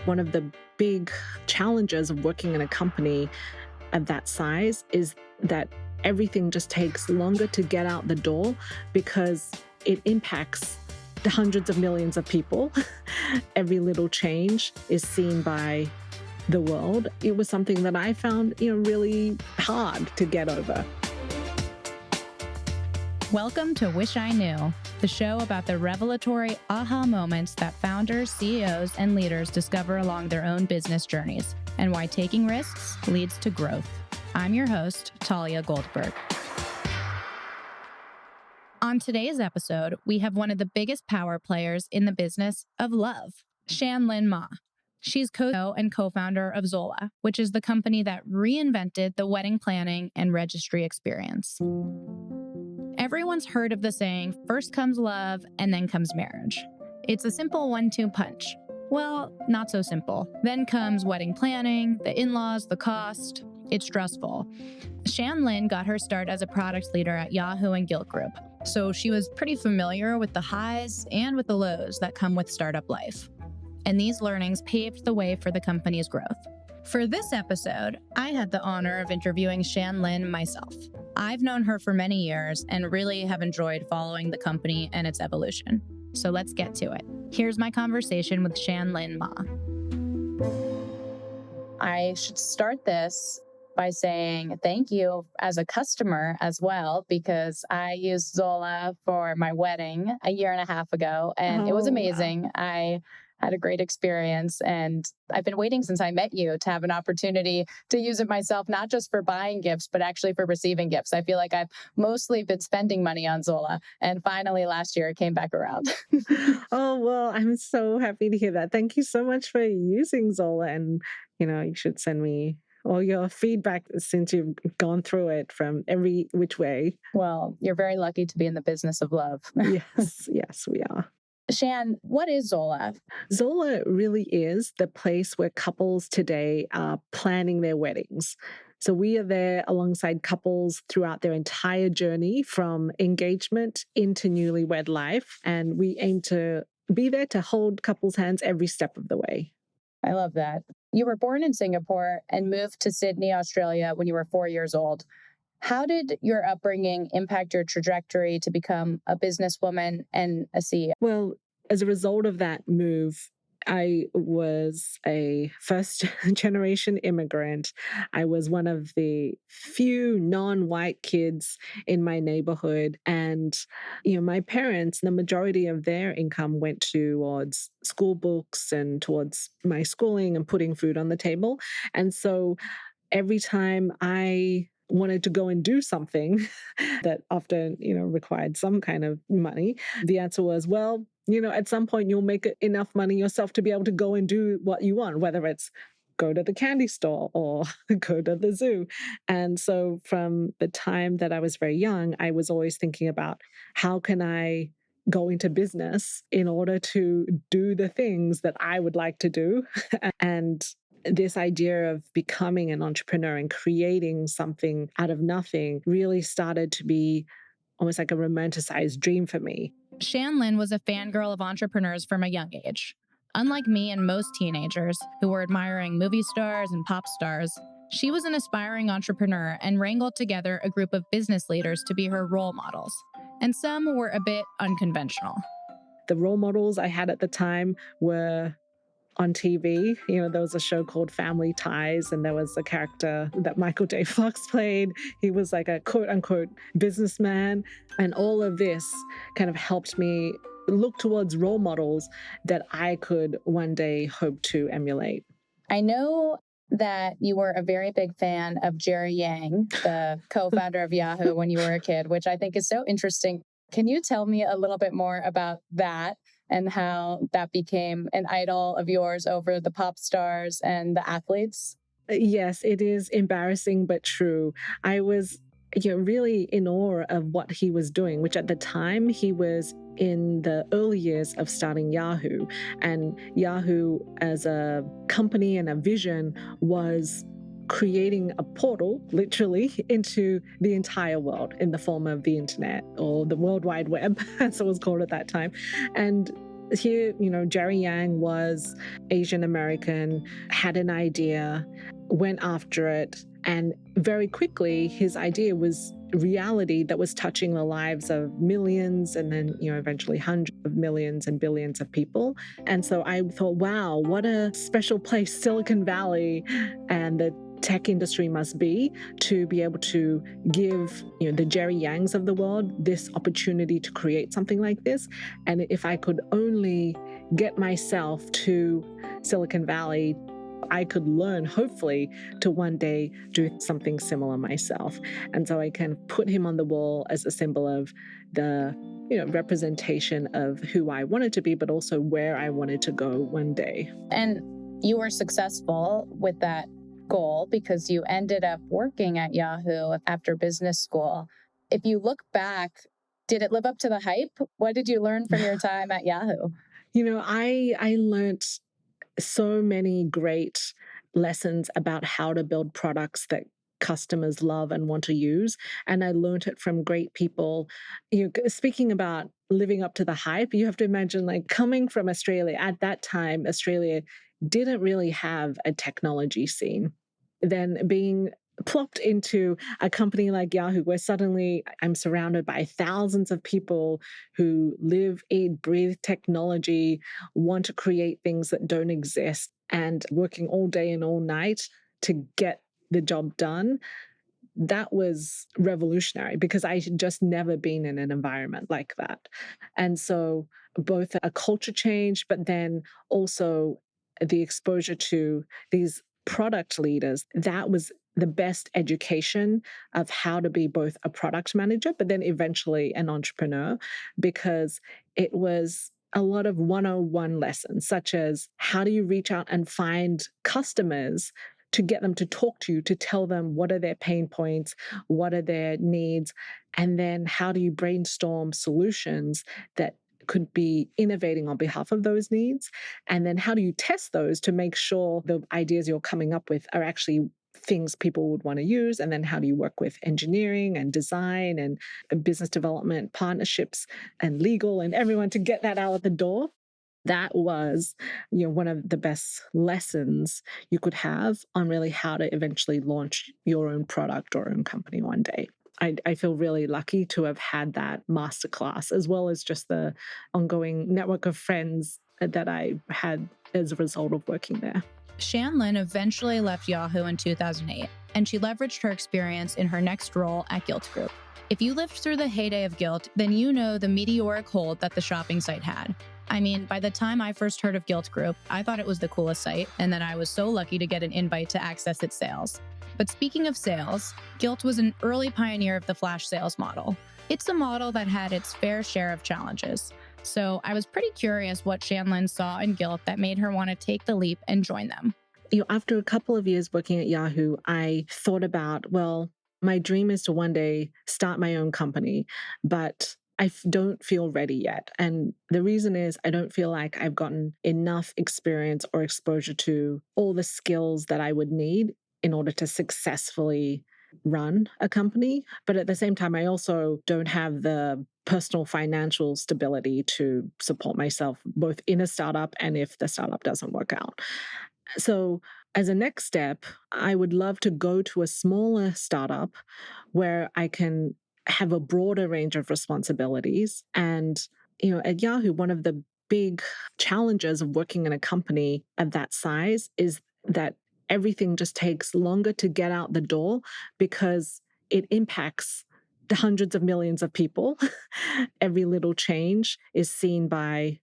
One of the big challenges of working in a company of that size is that everything just takes longer to get out the door because it impacts the hundreds of millions of people. Every little change is seen by the world. It was something that I found, really hard to get over. Welcome to Wish I Knew, the show about the revelatory aha moments that founders, CEOs, and leaders discover along their own business journeys, and why taking risks leads to growth. I'm your host, Talia Goldberg. On today's episode, we have one of the biggest power players in the business of love, Shan-Lyn Ma. She's co-CEO and co-founder of Zola, which is the company that reinvented the wedding planning and registry experience. Everyone's heard of the saying, first comes love and then comes marriage. It's a simple 1-2 punch. Well, not so simple. Then comes wedding planning, the in-laws, the cost. It's stressful. Shan-Lyn got her start as a product leader at Yahoo and Gilt Group, so she was pretty familiar with the highs and with the lows that come with startup life. And these learnings paved the way for the company's growth. For this episode, I had the honor of interviewing Shan-Lyn myself. I've known her for many years and really have enjoyed following the company and its evolution. So let's get to it. Here's my conversation with Shan-Lyn Ma. I should start this by saying thank you as a customer as well, because I used Zola for my wedding a year and a half ago, and it was amazing. Wow. I had a great experience, and I've been waiting since I met you to have an opportunity to use it myself, not just for buying gifts, but actually for receiving gifts. I feel like I've mostly been spending money on Zola, and finally last year it came back around. Oh, well, I'm so happy to hear that. Thank you so much for using Zola, and you should send me all your feedback since you've gone through it from every which way. Well, you're very lucky to be in the business of love. Yes, we are. Shan, what is Zola? Zola really is the place where couples today are planning their weddings. So we are there alongside couples throughout their entire journey from engagement into newlywed life. And we aim to be there to hold couples' hands every step of the way. I love that. You were born in Singapore and moved to Sydney, Australia when you were 4 years old. How did your upbringing impact your trajectory to become a businesswoman and a CEO? Well, as a result of that move, I was a first-generation immigrant. I was one of the few non-white kids in my neighborhood. And, my parents, the majority of their income went towards school books and towards my schooling and putting food on the table. And so every time I wanted to go and do something that often, required some kind of money, the answer was, well, at some point you'll make enough money yourself to be able to go and do what you want, whether it's go to the candy store or go to the zoo. And so from the time that I was very young, I was always thinking about how can I go into business in order to do the things that I would like to do. And this idea of becoming an entrepreneur and creating something out of nothing really started to be almost like a romanticized dream for me. Shan-Lyn was a fangirl of entrepreneurs from a young age. Unlike me and most teenagers who were admiring movie stars and pop stars, she was an aspiring entrepreneur and wrangled together a group of business leaders to be her role models. And some were a bit unconventional. The role models I had at the time were on TV. There was a show called Family Ties, and there was a character that Michael J. Fox played. He was like a quote-unquote businessman. And all of this kind of helped me look towards role models that I could one day hope to emulate. I know that you were a very big fan of Jerry Yang, the co-founder of Yahoo when you were a kid, which I think is so interesting. Can you tell me a little bit more about that and how that became an idol of yours over the pop stars and the athletes? Yes, it is embarrassing but true. I was really in awe of what he was doing, which at the time he was in the early years of starting Yahoo. And Yahoo as a company and a vision was creating a portal, literally, into the entire world in the form of the internet or the World Wide Web, as it was called at that time. And Here, Jerry Yang was Asian American, had an idea, went after it, and very quickly his idea was reality that was touching the lives of millions and then, eventually hundreds of millions and billions of people. And so I thought, wow, what a special place Silicon Valley and the tech industry must be able to give the Jerry Yangs of the world this opportunity to create something like this. And if I could only get myself to Silicon Valley, I could learn, hopefully, to one day do something similar myself. And so I can put him on the wall as a symbol of the representation of who I wanted to be, but also where I wanted to go one day. And you were successful with that goal because you ended up working at Yahoo after business school. If you look back, did it live up to the hype? What did you learn from your time at Yahoo? I learned so many great lessons about how to build products that customers love and want to use. And I learned it from great people. Speaking about living up to the hype, you have to imagine, like, coming from Australia at that time, Australia didn't really have a technology scene. Then being plopped into a company like Yahoo, where suddenly I'm surrounded by thousands of people who live, eat, breathe technology, want to create things that don't exist, and working all day and all night to get the job done. That was revolutionary because I had just never been in an environment like that. And so, both a culture change, but then also the exposure to these product leaders, that was the best education of how to be both a product manager, but then eventually an entrepreneur, because it was a lot of 101 lessons, such as how do you reach out and find customers to get them to talk to you, to tell them what are their pain points, what are their needs, and then how do you brainstorm solutions that could be innovating on behalf of those needs, and then how do you test those to make sure the ideas you're coming up with are actually things people would want to use, and then how do you work with engineering and design and business development, partnerships and legal and everyone to get that out of the door. That was, one of the best lessons you could have on really how to eventually launch your own product or own company one day. I feel really lucky to have had that masterclass, as well as just the ongoing network of friends that I had as a result of working there. Shan-Lyn eventually left Yahoo in 2008, and she leveraged her experience in her next role at Gilt Group. If you lived through the heyday of Gilt, then you know the meteoric hold that the shopping site had. I mean, by the time I first heard of Gilt Group, I thought it was the coolest site, and that I was so lucky to get an invite to access its sales. But speaking of sales, Gilt was an early pioneer of the flash sales model. It's a model that had its fair share of challenges. So I was pretty curious what Shan-Lyn saw in Gilt that made her want to take the leap and join them. After a couple of years working at Yahoo, I thought about, well, my dream is to one day start my own company, but I don't feel ready yet. And the reason is I don't feel like I've gotten enough experience or exposure to all the skills that I would need in order to successfully run a company. But at the same time, I also don't have the personal financial stability to support myself both in a startup and if the startup doesn't work out. So, as a next step, I would love to go to a smaller startup where I can have a broader range of responsibilities. And, at Yahoo, one of the big challenges of working in a company of that size is that everything just takes longer to get out the door because it impacts the hundreds of millions of people. Every little change is seen by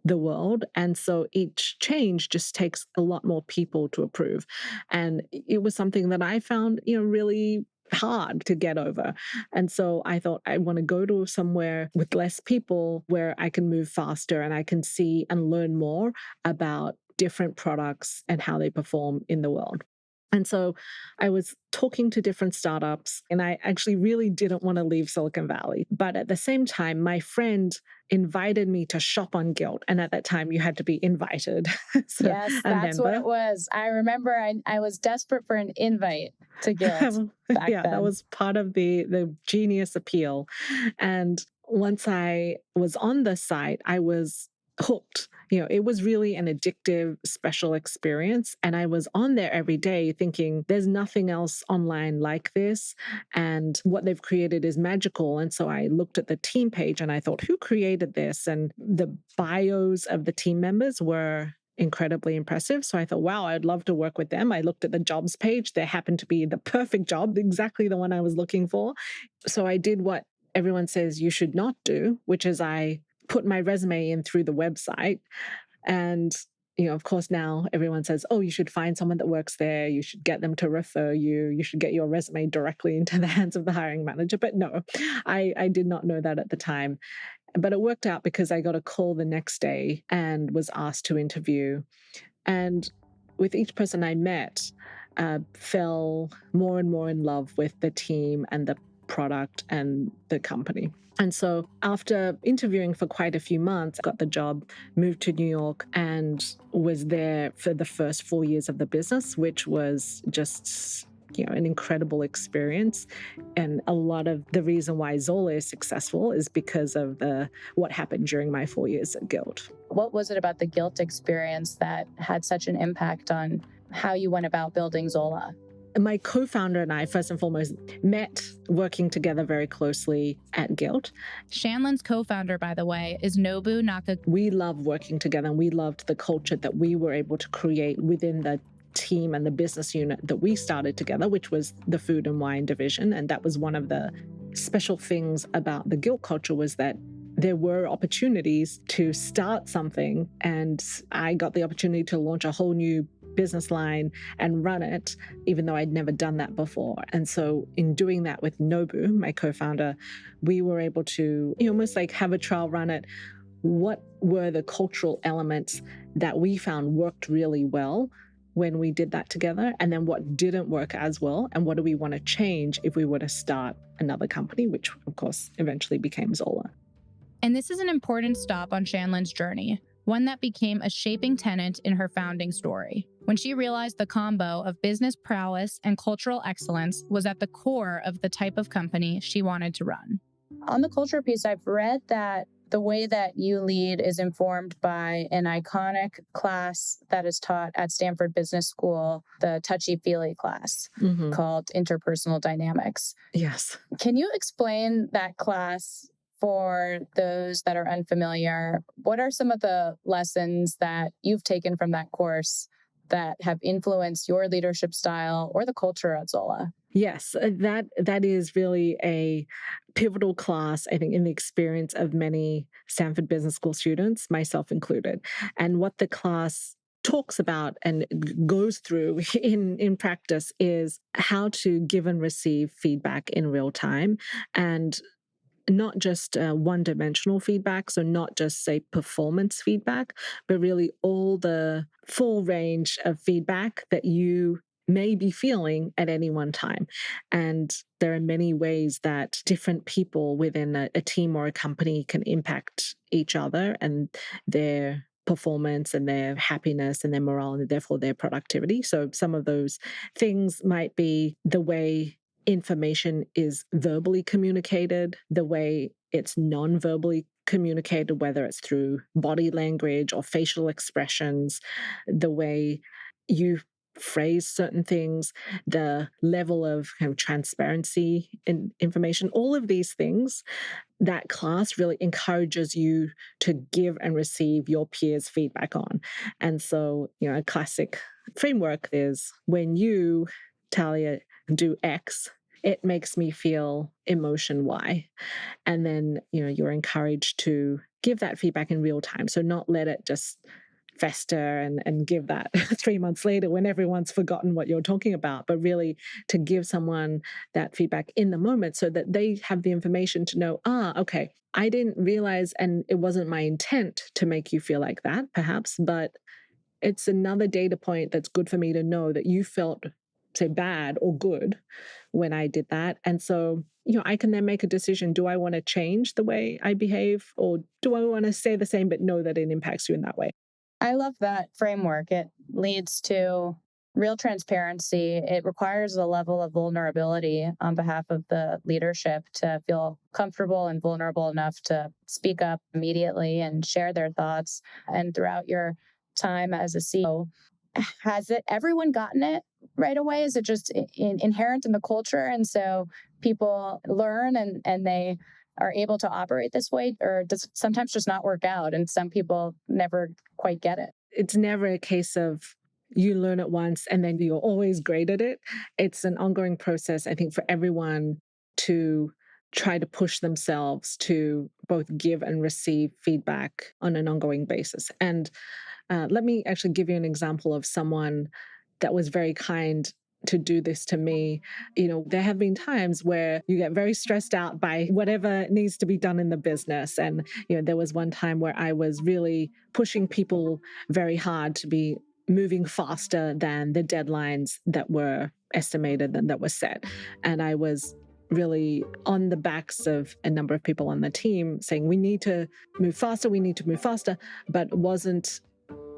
the world. And so each change just takes a lot more people to approve. And it was something that I found, really hard to get over. And so I thought I want to go to somewhere with less people where I can move faster and I can see and learn more about different products and how they perform in the world. And so I was talking to different startups, and I actually really didn't want to leave Silicon Valley. But at the same time, my friend invited me to shop on Gilt. And at that time, you had to be invited. So, yes, that's what it was. I remember I was desperate for an invite to Gilt back yeah, then. that was part of the genius appeal. And once I was on the site, I was hooked. It was really an addictive, special experience. And I was on there every day thinking, there's nothing else online like this. And what they've created is magical. And so I looked at the team page and I thought, who created this? And the bios of the team members were incredibly impressive. So I thought, wow, I'd love to work with them. I looked at the jobs page. There happened to be the perfect job, exactly the one I was looking for. So I did what everyone says you should not do, which is I put my resume in through the website. And, of course, now everyone says, oh, you should find someone that works there. You should get them to refer you. You should get your resume directly into the hands of the hiring manager. But no, I did not know that at the time. But it worked out because I got a call the next day and was asked to interview. And with each person I met, fell more and more in love with the team and the product and the company. And so after interviewing for quite a few months, I got the job, moved to New York, and was there for the first 4 years of the business, which was just an incredible experience. And a lot of the reason why Zola is successful is because of what happened during my 4 years at Guild. What was it about the Guilt experience that had such an impact on how you went about building Zola? My co-founder and I, first and foremost, met working together very closely at Guild. Shan-Lyn's co-founder, by the way, is Nobu Naka. We love working together, and we loved the culture that we were able to create within the team and the business unit that we started together, which was the food and wine division. And that was one of the special things about the Guild culture, was that there were opportunities to start something. And I got the opportunity to launch a whole new business line and run it, even though I'd never done that before. And so in doing that with Nobu, my co-founder, we were able to almost like have a trial run at what were the cultural elements that we found worked really well when we did that together, and then what didn't work as well, and what do we want to change if we were to start another company, which of course eventually became Zola. And this is an important stop on Shan-Lyn's journey, one that became a shaping tenet in her founding story, when she realized the combo of business prowess and cultural excellence was at the core of the type of company she wanted to run. On the culture piece, I've read that the way that you lead is informed by an iconic class that is taught at Stanford Business School, the touchy-feely class called Interpersonal Dynamics. Yes. Can you explain that class for those that are unfamiliar? What are some of the lessons that you've taken from that course that have influenced your leadership style or the culture at Zola? Yes, that is really a pivotal class, I think, in the experience of many Stanford Business School students, myself included. And what the class talks about and goes through in practice is how to give and receive feedback in real time, and not just one-dimensional feedback, so not just, say, performance feedback, but really all the full range of feedback that you may be feeling at any one time. And there are many ways that different people within a team or a company can impact each other and their performance and their happiness and their morale and therefore their productivity. So some of those things might be the way information is verbally communicated, the way it's non-verbally communicated, whether it's through body language or facial expressions, the way you phrase certain things, the level of kind of transparency in information, all of these things. That class really encourages you to give and receive your peers' feedback on. And so, a classic framework is when you, Talia, do X, it makes me feel emotion Y. And then, you're encouraged to give that feedback in real time. So not let it just fester and give that 3 months later when everyone's forgotten what you're talking about, but really to give someone that feedback in the moment so that they have the information to know, okay, I didn't realize, and it wasn't my intent to make you feel like that, perhaps, but it's another data point that's good for me to know that you felt, say, bad or good when I did that. And so, I can then make a decision. Do I want to change the way I behave, or do I want to stay the same but know that it impacts you in that way? I love that framework. It leads to Real transparency, it requires a level of vulnerability on behalf of the leadership to feel comfortable and vulnerable enough to speak up immediately and share their thoughts. And throughout your time as a CEO, has it everyone gotten it right away? Is it just inherent in the culture? And so people learn and they are able to operate this way, or does it sometimes just not work out and some people never quite get it? It's never a case of you learn it once and then you're always great at it. It's an ongoing process, I think, for everyone to try to push themselves to both give and receive feedback on an ongoing basis. And let me actually give you an example of someone that was very kind to do this to me. There have been times where you get very stressed out by whatever needs to be done in the business. And, there was one time where I was really pushing people very hard to be moving faster than the deadlines that were estimated and that were set. And I was really on the backs of a number of people on the team saying, we need to move faster, but wasn't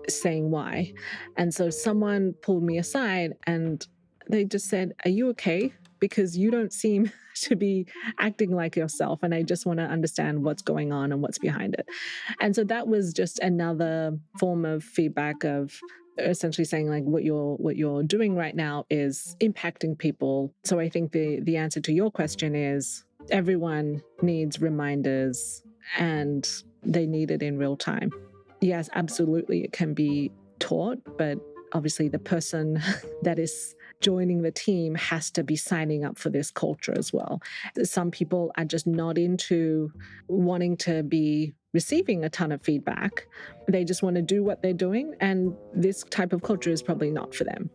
saying why. And so someone pulled me aside and they just said, are you okay? Because you don't seem to be acting like yourself. And I just want to understand what's going on and what's behind it. And so that was just another form of feedback of essentially saying like what you're doing right now is impacting people. So I think the answer to your question is everyone needs reminders and they need it in real time. Yes, absolutely, it can be taught, but obviously the person that is joining the team has to be signing up for this culture as well. Some people are just not into wanting to be receiving a ton of feedback. They just want to do what they're doing, and this type of culture is probably not for them.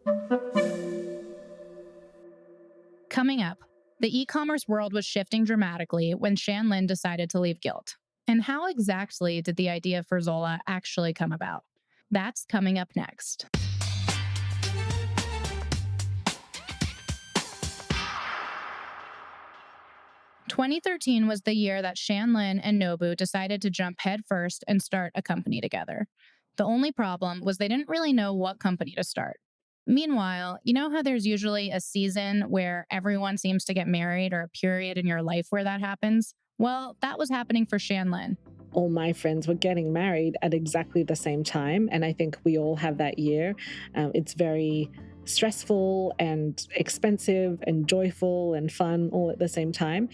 Coming up, the e-commerce world was shifting dramatically when Shan-Lyn decided to leave Guilt. And how exactly did the idea for Zola actually come about? That's coming up next. 2013 was the year that Shan-Lyn and Nobu decided to jump headfirst and start a company together. The only problem was they didn't really know what company to start. Meanwhile, you know how there's usually a season where everyone seems to get married or a period in your life where that happens? Well, that was happening for Shan-Lyn. All my friends were getting married at exactly the same time. And I think we all have that year. It's very stressful and expensive and joyful and fun all at the same time.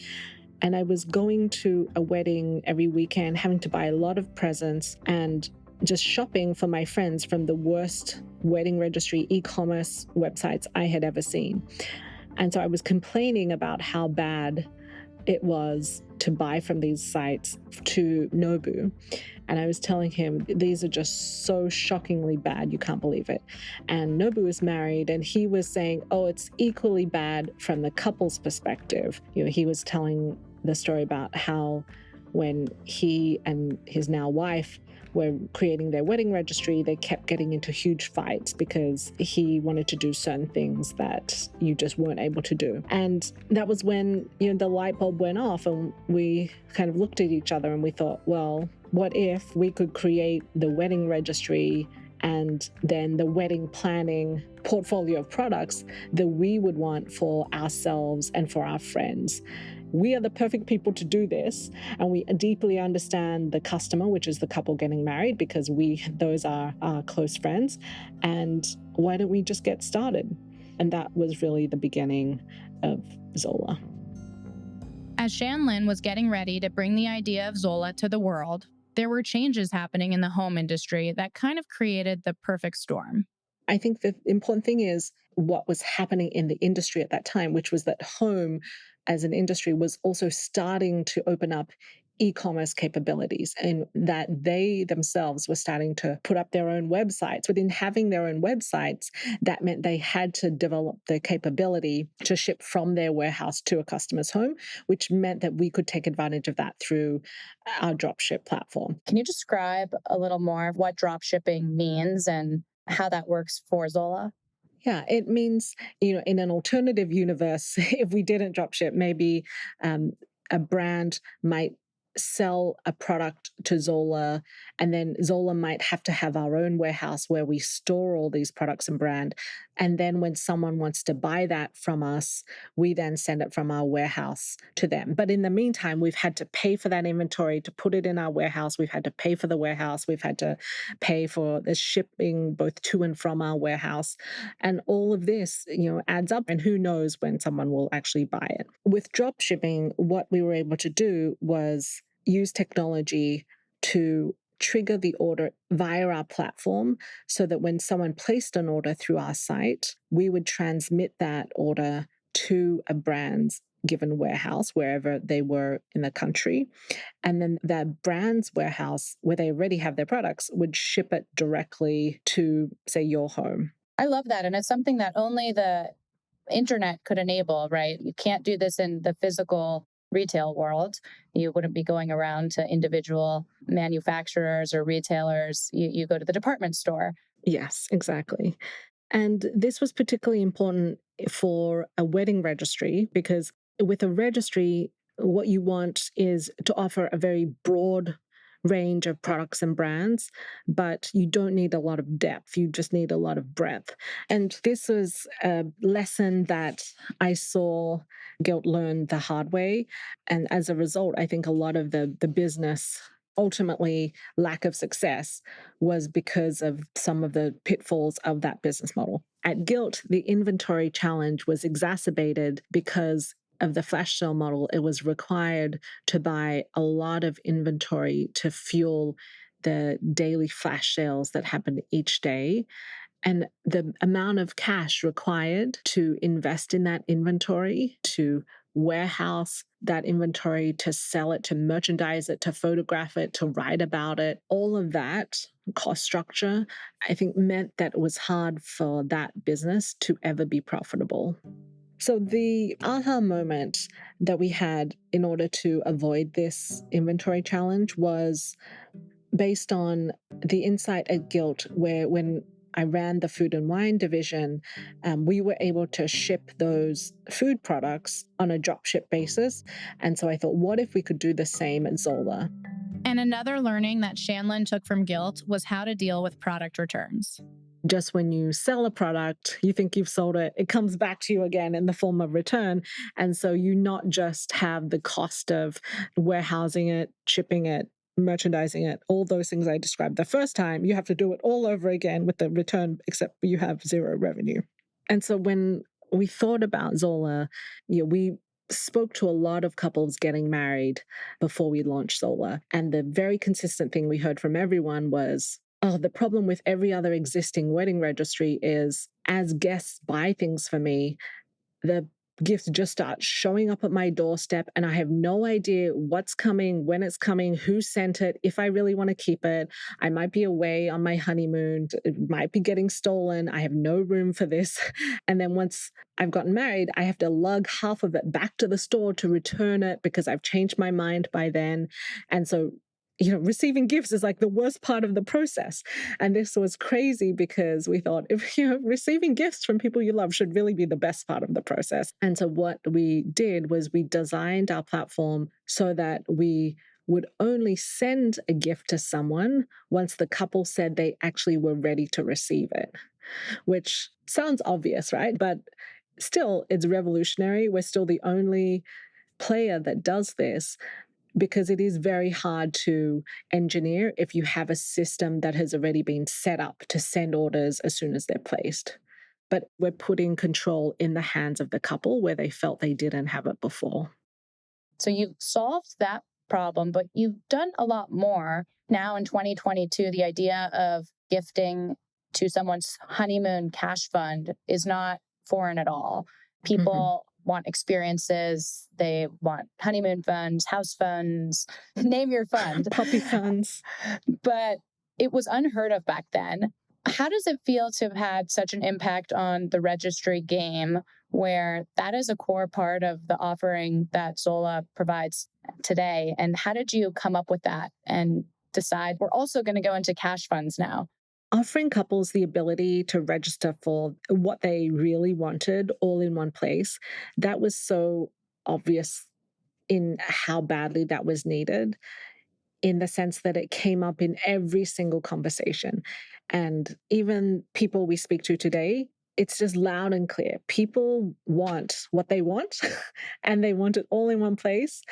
And I was going to a wedding every weekend, having to buy a lot of presents and just shopping for my friends from the worst wedding registry e-commerce websites I had ever seen. And so I was complaining about how bad it was to buy from these sites to Nobu. And I was telling him, these are just so shockingly bad, you can't believe it. And Nobu is married, and he was saying, oh, it's equally bad from the couple's perspective. He was telling the story about how when he and his now wife were creating their wedding registry, they kept getting into huge fights because he wanted to do certain things that you just weren't able to do. And that was when, the light bulb went off and we kind of looked at each other and we thought, well, what if we could create the wedding registry and then the wedding planning portfolio of products that we would want for ourselves and for our friends? We are the perfect people to do this, and we deeply understand the customer, which is the couple getting married, because those are our close friends. And why don't we just get started? And that was really the beginning of Zola. As Shan-Lyn was getting ready to bring the idea of Zola to the world, there were changes happening in the home industry that kind of created the perfect storm. I think the important thing is what was happening in the industry at that time, which was that home as an industry was also starting to open up e-commerce capabilities, and that they themselves were starting to put up their own websites. Within having their own websites, that meant they had to develop the capability to ship from their warehouse to a customer's home, which meant that we could take advantage of that through our dropship platform. Can you describe a little more of what dropshipping means and how that works for Zola? Yeah, it means, in an alternative universe, if we didn't dropship, maybe a brand might sell a product to Zola, and then Zola might have to have our own warehouse where we store all these products and brand. And then when someone wants to buy that from us, we then send it from our warehouse to them. But in the meantime, we've had to pay for that inventory to put it in our warehouse. We've had to pay for the warehouse. We've had to pay for the shipping both to and from our warehouse. And all of this, adds up. And who knows when someone will actually buy it. With drop shipping, what we were able to do was use technology to trigger the order via our platform so that when someone placed an order through our site, we would transmit that order to a brand's given warehouse, wherever they were in the country. And then that brand's warehouse, where they already have their products, would ship it directly to, say, your home. I love that. And it's something that only the internet could enable, right? You can't do this in the physical retail world. You wouldn't be going around to individual manufacturers or retailers. You go to the department store. Yes, exactly. And this was particularly important for a wedding registry because with a registry, what you want is to offer a very broad range of products and brands, but you don't need a lot of depth. You just need a lot of breadth. And this was a lesson that I saw Gilt learn the hard way. And as a result, I think a lot of the business ultimately lack of success was because of some of the pitfalls of that business model. At Gilt, the inventory challenge was exacerbated because of the flash sale model. It was required to buy a lot of inventory to fuel the daily flash sales that happened each day. And the amount of cash required to invest in that inventory, to warehouse that inventory, to sell it, to merchandise it, to photograph it, to write about it, all of that cost structure, I think meant that it was hard for that business to ever be profitable. So the aha moment that we had in order to avoid this inventory challenge was based on the insight at Gilt, where when I ran the food and wine division, we were able to ship those food products on a drop ship basis. And so I thought, what if we could do the same at Zola? And another learning that Shan-Lyn took from Gilt was how to deal with product returns. Just when you sell a product, you think you've sold it, it comes back to you again in the form of return. And so you not just have the cost of warehousing it, shipping it, merchandising it, all those things I described the first time, you have to do it all over again with the return, except you have zero revenue. And so when we thought about Zola, we spoke to a lot of couples getting married before we launched Zola. And the very consistent thing we heard from everyone was, oh, the problem with every other existing wedding registry is as guests buy things for me, the gifts just start showing up at my doorstep and I have no idea what's coming, when it's coming, who sent it, if I really want to keep it. I might be away on my honeymoon. It might be getting stolen. I have no room for this. And then once I've gotten married, I have to lug half of it back to the store to return it because I've changed my mind by then. And so receiving gifts is like the worst part of the process. And this was crazy because we thought if receiving gifts from people you love should really be the best part of the process. And so what we did was we designed our platform so that we would only send a gift to someone once the couple said they actually were ready to receive it, which sounds obvious, right? But still, it's revolutionary. We're still the only player that does this, because it is very hard to engineer if you have a system that has already been set up to send orders as soon as they're placed. But we're putting control in the hands of the couple where they felt they didn't have it before. So you've solved that problem, but you've done a lot more. Now in 2022, the idea of gifting to someone's honeymoon cash fund is not foreign at all. People want experiences. They want honeymoon funds, house funds, name your fund. Puppy funds. But it was unheard of back then. How does it feel to have had such an impact on the registry game where that is a core part of the offering that Zola provides today? And how did you come up with that and decide we're also going to go into cash funds now? Offering couples the ability to register for what they really wanted all in one place, that was so obvious in how badly that was needed, in the sense that it came up in every single conversation. And even people we speak to today, it's just loud and clear. People want what they want and they want it all in one place.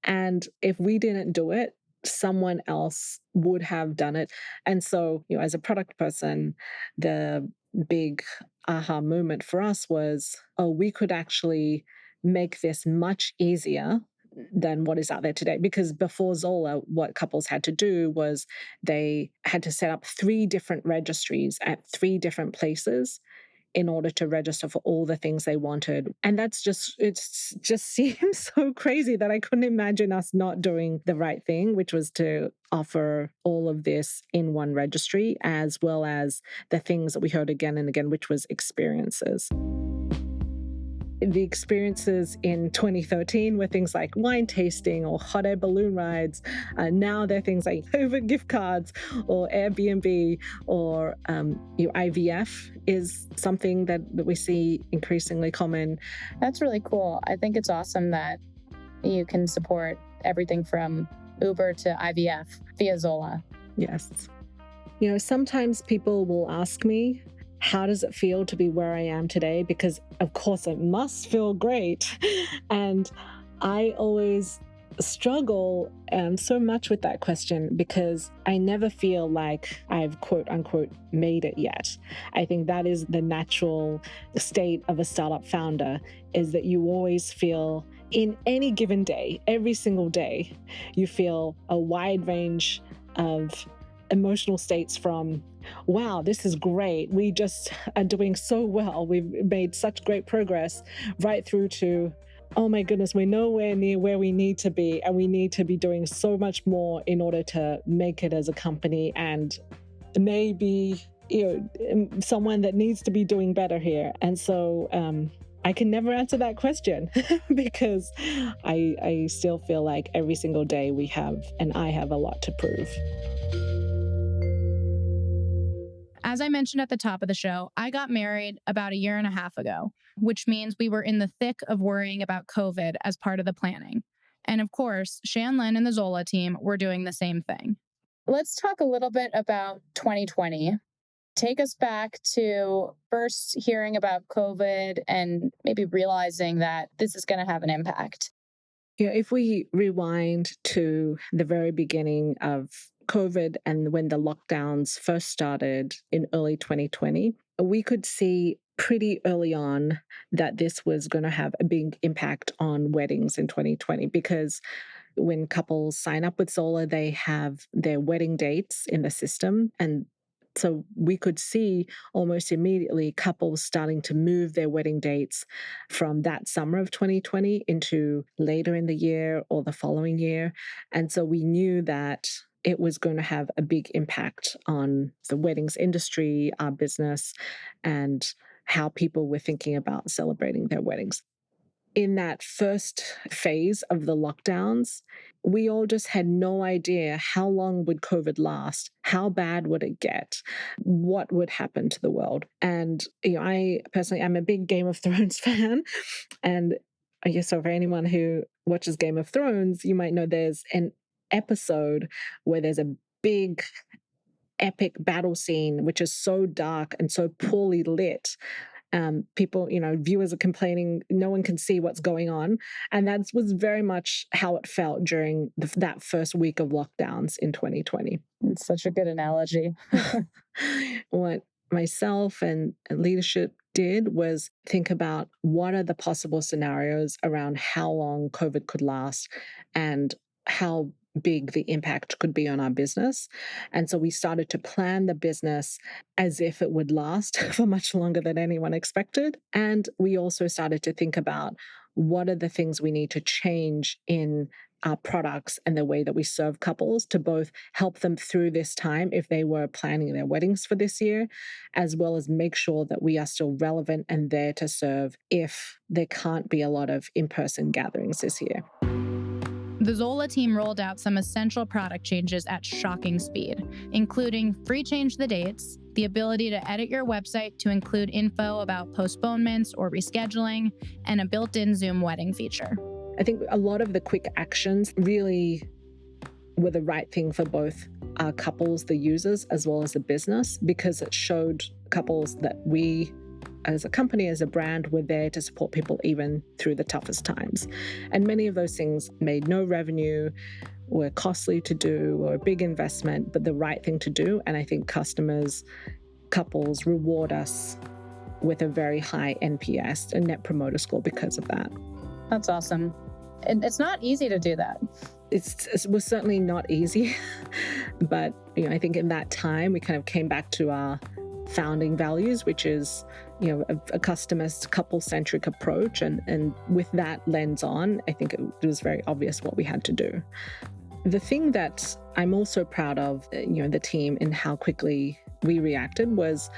And if we didn't do it, someone else would have done it. And so, as a product person, the big aha moment for us was, oh, we could actually make this much easier than what is out there today. Because before Zola, what couples had to do was they had to set up 3 different registries at 3 different places in order to register for all the things they wanted. And it's just seems so crazy that I couldn't imagine us not doing the right thing, which was to offer all of this in one registry, as well as the things that we heard again and again, which was experiences. The experiences in 2013 were things like wine tasting or hot air balloon rides. Now they're things like over gift cards or Airbnb or IVF is something that we see increasingly common. That's really cool. I think it's awesome that you can support everything from Uber to IVF via Zola. Yes. Sometimes people will ask me, how does it feel to be where I am today? Because of course it must feel great. And I always struggle so much with that question because I never feel like I've quote unquote made it yet. I think that is the natural state of a startup founder, is that you always feel in any given day, every single day, you feel a wide range of emotional states from, wow, this is great. We just are doing so well. We've made such great progress, right through to, oh my goodness, we're nowhere near where we need to be. And we need to be doing so much more in order to make it as a company. And maybe, someone that needs to be doing better here. And so, I can never answer that question because I still feel like every single day I have a lot to prove. As I mentioned at the top of the show, I got married about 1.5 years ago, which means we were in the thick of worrying about COVID as part of the planning. And of course, Shan-Lyn and the Zola team were doing the same thing. Let's talk a little bit about 2020. Take us back to first hearing about COVID and maybe realizing that this is going to have an impact. If we rewind to the very beginning of COVID and when the lockdowns first started in early 2020, we could see pretty early on that this was going to have a big impact on weddings in 2020 because when couples sign up with Zola, they have their wedding dates in the system. And so we could see almost immediately couples starting to move their wedding dates from that summer of 2020 into later in the year or the following year. And so we knew that it was going to have a big impact on the weddings industry, our business, and how people were thinking about celebrating their weddings. In that first phase of the lockdowns, we all just had no idea how long would COVID last, how bad would it get, what would happen to the world. And I personally am a big Game of Thrones fan. And I guess so for anyone who watches Game of Thrones, you might know there's an episode where there's a big epic battle scene, which is so dark and so poorly lit. People, viewers are complaining, no one can see what's going on. And that was very much how it felt during that first week of lockdowns in 2020. It's such a good analogy. What myself and leadership did was think about what are the possible scenarios around how long COVID could last and how big the impact could be on our business. And so we started to plan the business as if it would last for much longer than anyone expected. And we also started to think about what are the things we need to change in our products and the way that we serve couples to both help them through this time if they were planning their weddings for this year, as well as make sure that we are still relevant and there to serve if there can't be a lot of in-person gatherings this year. The Zola team rolled out some essential product changes at shocking speed, including free change the dates, the ability to edit your website to include info about postponements or rescheduling, and a built-in Zoom wedding feature. I think a lot of the quick actions really were the right thing for both our couples, the users, as well as the business, because it showed couples that we, as a company, as a brand, were there to support people even through the toughest times. And many of those things made no revenue, were costly to do, or a big investment, but the right thing to do. And I think customers, couples reward us with a very high NPS, a net promoter score, because of that. That's awesome. And it's not easy to do that. It was certainly not easy, but I think in that time we kind of came back to our founding values, which is a customer-centric, couple-centric approach, and with that lens on, I think it was very obvious what we had to do. The thing that I'm also proud of, the team and how quickly we reacted was,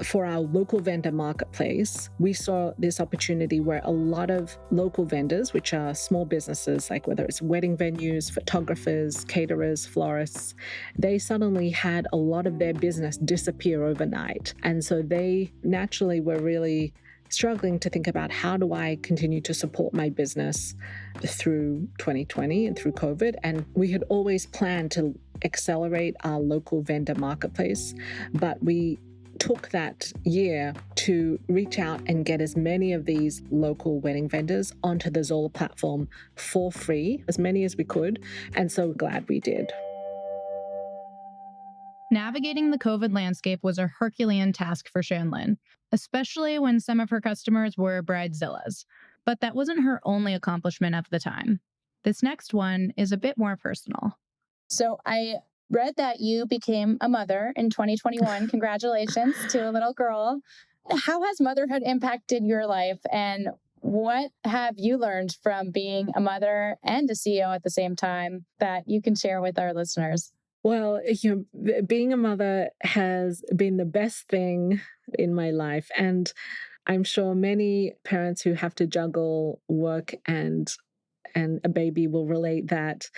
for our local vendor marketplace, we saw this opportunity where a lot of local vendors, which are small businesses, like whether it's wedding venues, photographers, caterers, florists, they suddenly had a lot of their business disappear overnight. And so they naturally were really struggling to think about, how do I continue to support my business through 2020 and through COVID? And we had always planned to accelerate our local vendor marketplace, but we took that year to reach out and get as many of these local wedding vendors onto the Zola platform for free, as many as we could. And so glad we did. Navigating the COVID landscape was a Herculean task for Shan-Lyn, especially when some of her customers were bridezillas. But that wasn't her only accomplishment of the time. This next one is a bit more personal. So I read that you became a mother in 2021. Congratulations to a little girl. How has motherhood impacted your life, and what have you learned from being a mother and a CEO at the same time that you can share with our listeners? Well, being a mother has been the best thing in my life. And I'm sure many parents who have to juggle work and a baby will relate that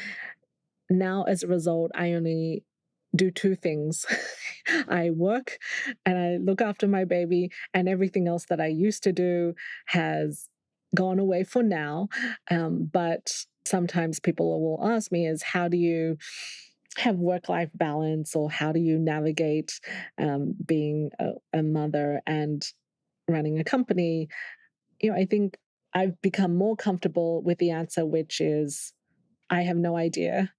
now, as a result, I only do two things. I work and I look after my baby, and everything else that I used to do has gone away for now. But sometimes people will ask me is, how do you have work-life balance, or how do you navigate being a mother and running a company? I think I've become more comfortable with the answer, which is, I have no idea,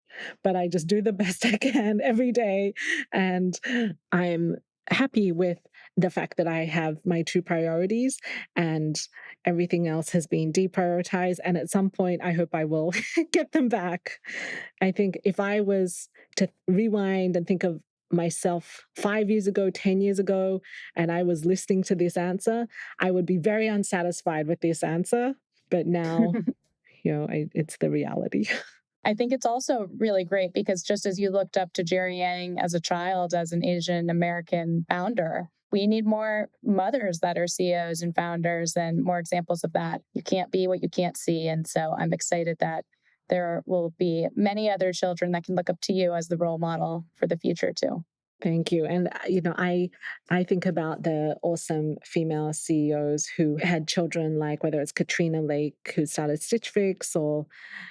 but I just do the best I can every day. And I'm happy with the fact that I have my two priorities, and everything else has been deprioritized. And at some point, I hope I will get them back. I think if I was to rewind and think of myself 5 years ago, 10 years ago, and I was listening to this answer, I would be very unsatisfied with this answer. But now, it's the reality. I think it's also really great because just as you looked up to Jerry Yang as a child, as an Asian American founder, we need more mothers that are CEOs and founders, and more examples of that. You can't be what you can't see. And so I'm excited that there will be many other children that can look up to you as the role model for the future too. Thank you. And, I think about the awesome female CEOs who had children, like whether it's Katrina Lake, who started Stitch Fix, or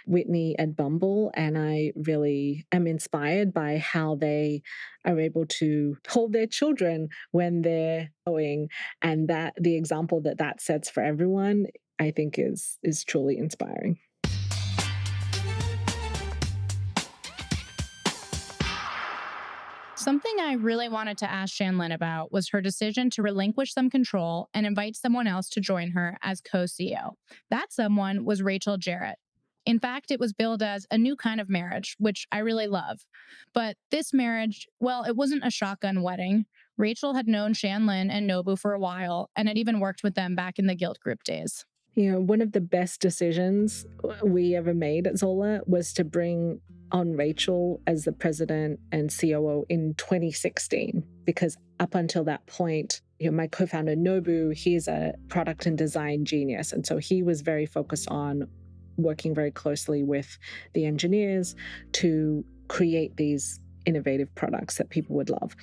Whitney at Bumble. And I really am inspired by how they are able to hold their children when they're going. And that the example that sets for everyone, I think is truly inspiring. Something I really wanted to ask Shan-Lyn about was her decision to relinquish some control and invite someone else to join her as co-CEO. That someone was Rachel Jarrett. In fact, it was billed as a new kind of marriage, which I really love. But this marriage, well, it wasn't a shotgun wedding. Rachel had known Shan-Lyn and Nobu for a while and had even worked with them back in the Guild Group days. One of the best decisions we ever made at Zola was to bring on Rachel as the president and COO in 2016, because up until that point, my co-founder Nobu, he's a product and design genius. And so he was very focused on working very closely with the engineers to create these innovative products that people would love.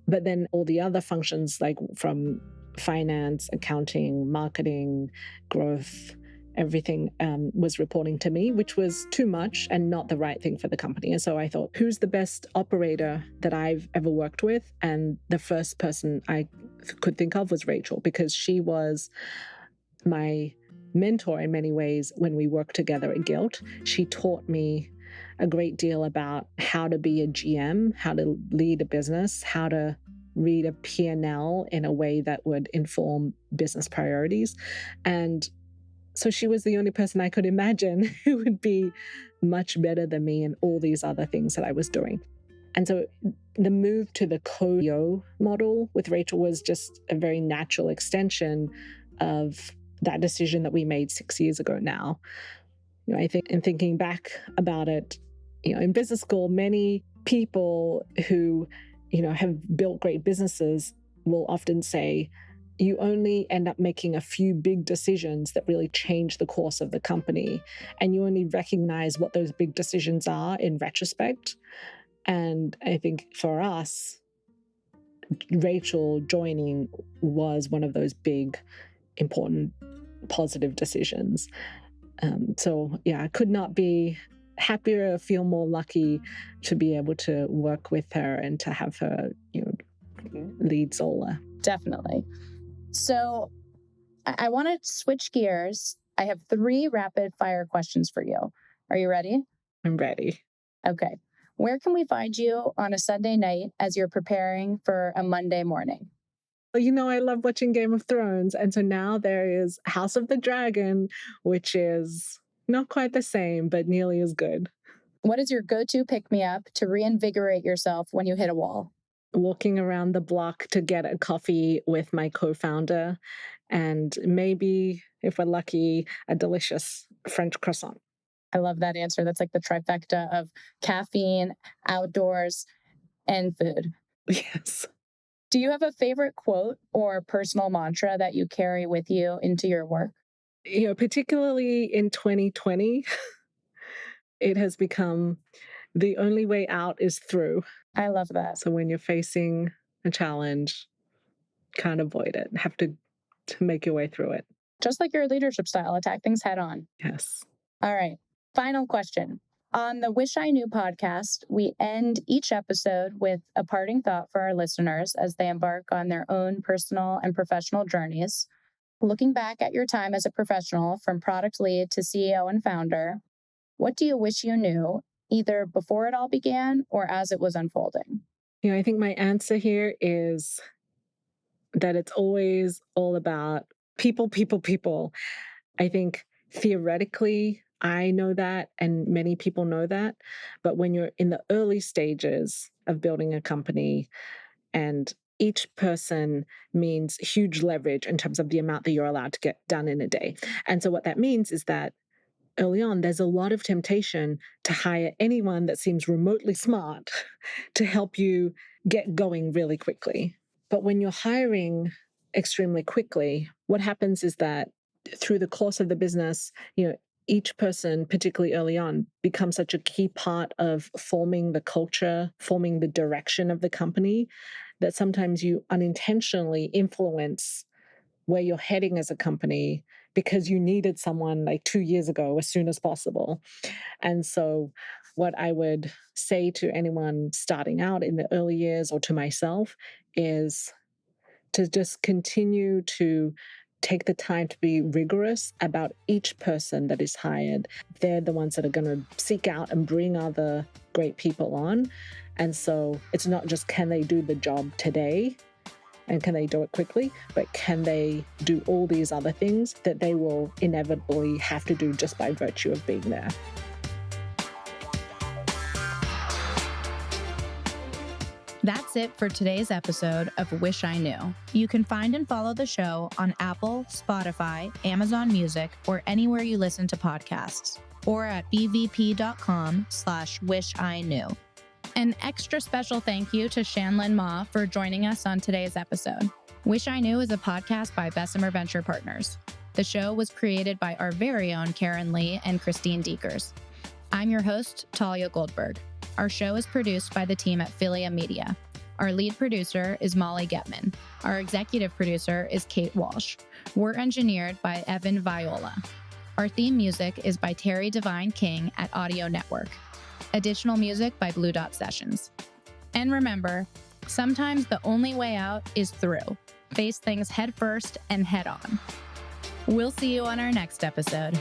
But then all the other functions, like from finance, accounting, marketing, growth, everything was reporting to me, which was too much and not the right thing for the company. And so I thought, who's the best operator that I've ever worked with? And the first person I could think of was Rachel, because she was my mentor in many ways when we worked together at Guilt. She taught me a great deal about how to be a GM, how to lead a business, how to read a P&L in a way that would inform business priorities. And so she was the only person I could imagine who would be much better than me in all these other things that I was doing. And so the move to the co-CEO model with Rachel was just a very natural extension of that decision that we made 6 years ago now. I think in thinking back about it, in business school, many people who, have built great businesses will often say, you only end up making a few big decisions that really change the course of the company. And you only recognize what those big decisions are in retrospect. And I think for us, Rachel joining was one of those big, important, positive decisions. I could not be happier or feel more lucky to be able to work with her and to have her, lead Zola. Definitely. So I want to switch gears. I have 3 rapid fire questions for you. Are you ready? I'm ready. Okay. Where can we find you on a Sunday night as you're preparing for a Monday morning? I love watching Game of Thrones. And so now there is House of the Dragon, which is not quite the same, but nearly as good. What is your go-to pick-me-up to reinvigorate yourself when you hit a wall? Walking around the block to get a coffee with my co-founder, and maybe, if we're lucky, a delicious French croissant. I love that answer. That's like the trifecta of caffeine, outdoors, and food. Yes. Do you have a favorite quote or personal mantra that you carry with you into your work? Particularly in 2020, it has become the only way out is through. I love that. So when you're facing a challenge, can't avoid it. Have to make your way through it. Just like your leadership style, attack things head on. Yes. All right. Final question. On the Wish I Knew podcast, we end each episode with a parting thought for our listeners as they embark on their own personal and professional journeys. Looking back at your time as a professional, from product lead to CEO and founder, what do you wish you knew, either before it all began or as it was unfolding? I think my answer here is that it's always all about people, people, people. I think theoretically, I know that, and many people know that. But when you're in the early stages of building a company, and each person means huge leverage in terms of the amount that you're allowed to get done in a day. And so what that means is that early on, there's a lot of temptation to hire anyone that seems remotely smart to help you get going really quickly. But when you're hiring extremely quickly, what happens is that through the course of the business, each person, particularly early on, becomes such a key part of forming the culture, forming the direction of the company, that sometimes you unintentionally influence where you're heading as a company because you needed someone like 2 years ago as soon as possible. And so what I would say to anyone starting out in the early years, or to myself, is to just continue to take the time to be rigorous about each person that is hired. They're the ones that are going to seek out and bring other great people on. And so it's not just can they do the job today and can they do it quickly, but can they do all these other things that they will inevitably have to do just by virtue of being there. That's it for today's episode of Wish I Knew. You can find and follow the show on Apple, Spotify, Amazon Music, or anywhere you listen to podcasts, or at bvp.com/wishiknew. An extra special thank you to Shan-Lyn Ma for joining us on today's episode. Wish I Knew is a podcast by Bessemer Venture Partners. The show was created by our very own Karen Lee and Christine Dekers. I'm your host, Talia Goldberg. Our show is produced by the team at Philia Media. Our lead producer is Molly Getman. Our executive producer is Kate Walsh. We're engineered by Evan Viola. Our theme music is by Terry Devine King at Audio Network. Additional music by Blue Dot Sessions. And remember, sometimes the only way out is through. Face things head first and head on. We'll see you on our next episode.